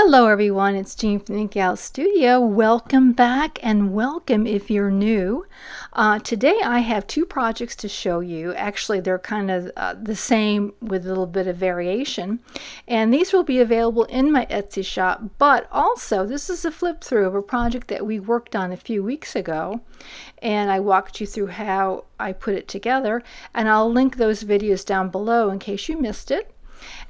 Hello everyone, it's Jean from the Inky Studio. Welcome back and welcome if you're new. Today I have two projects to show you. Actually, they're kind of the same with a little bit of variation. And these will be available in my Etsy shop, but also this is a flip through of a project that we worked on a few weeks ago. And I walked you through how I put it together, and I'll link those videos down below in case you missed it.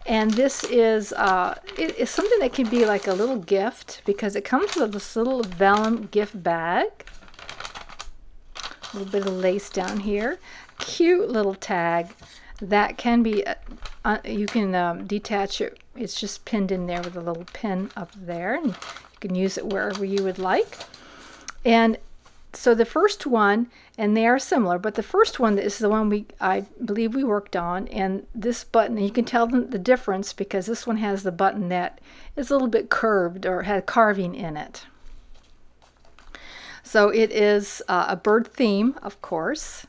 And this is it is something that can be like a little gift because it comes with this little vellum gift bag. A little bit of lace down here. Cute little tag that can be, you can detach it. It's just pinned in there with a little pin up there, and you can use it wherever you would like. And so the first one, and they are similar, but the first one is the one I believe we worked on, and this button, you can tell the difference because this one has the button that is a little bit curved or had carving in it. So it is a bird theme, of course,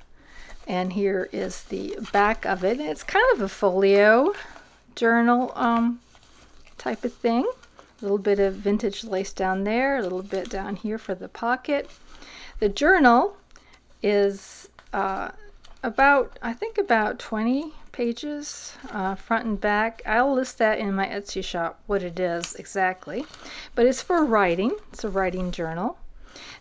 and here is the back of it. It's kind of a folio journal type of thing. A little bit of vintage lace down there, a little bit down here for the pocket. The journal is about 20 pages front and back. I'll list that in my Etsy shop what it is exactly, but it's for writing. It's a writing journal.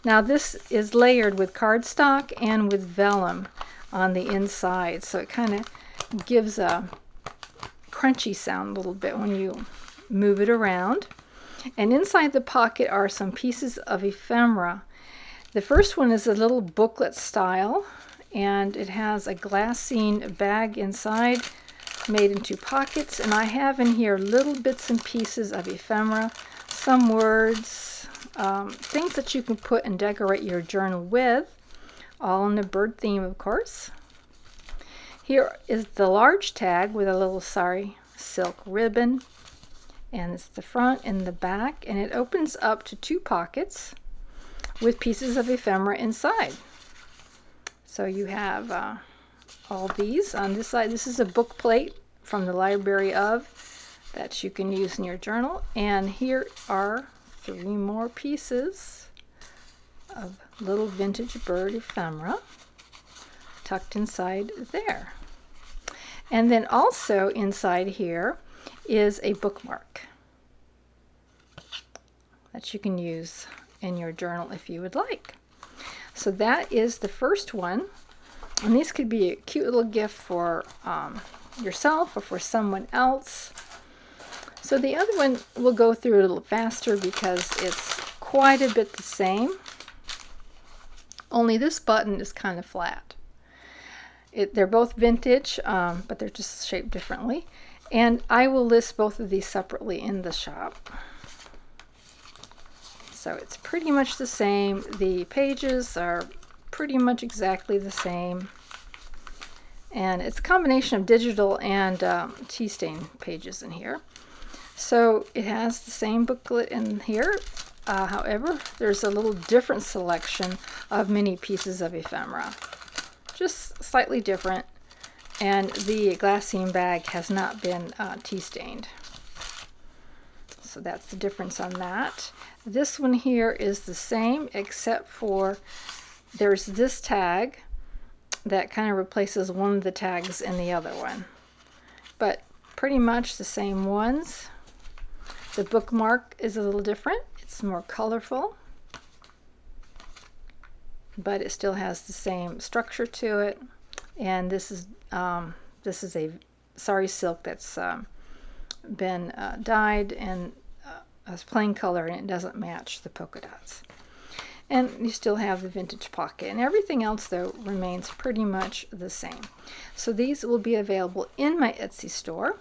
Now this is layered with cardstock and with vellum on the inside, so it kind of gives a crunchy sound a little bit when you move it around. And inside the pocket are some pieces of ephemera. The first one is a little booklet style, and it has a glassine bag inside made into pockets, and I have in here little bits and pieces of ephemera, some words, things that you can put and decorate your journal with, all in the bird theme, of course. Here is the large tag with a little sari silk ribbon, and it's the front and the back, and it opens up to two pockets with pieces of ephemera inside. So you have all these on this side. This is a book plate from the library of that you can use in your journal. And here are three more pieces of little vintage bird ephemera tucked inside there. And then also inside here is a bookmark that you can use in your journal if you would like. So that is the first one, and these could be a cute little gift for yourself or for someone else. So the other one we'll go through a little faster because it's quite a bit the same, only this button is kind of flat. They're both vintage, but they're just shaped differently, and I will list both of these separately in the shop. So it's pretty much the same. The pages are pretty much exactly the same. And it's a combination of digital and tea stain pages in here. So it has the same booklet in here. However, there's a little different selection of mini pieces of ephemera. Just slightly different. And the glassine bag has not been tea stained. So that's the difference on that. This one here is the same, except for there's this tag that kind of replaces one of the tags in the other one. But pretty much the same ones. The bookmark is a little different. It's more colorful, but it still has the same structure to it. And this is a sari silk that's been dyed and as plain color, and it doesn't match the polka dots. And you still have the vintage pocket, and everything else though remains pretty much the same. So these will be available in my Etsy store.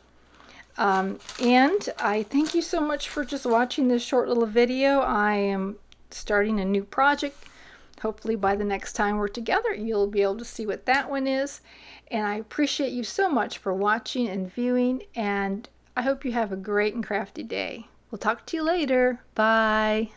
And I thank you so much for just watching this short little video. I am starting a new project. Hopefully by the next time we're together you'll be able to see what that one is. And I appreciate you so much for watching and viewing, and I hope you have a great and crafty day. We'll talk to you later. Bye.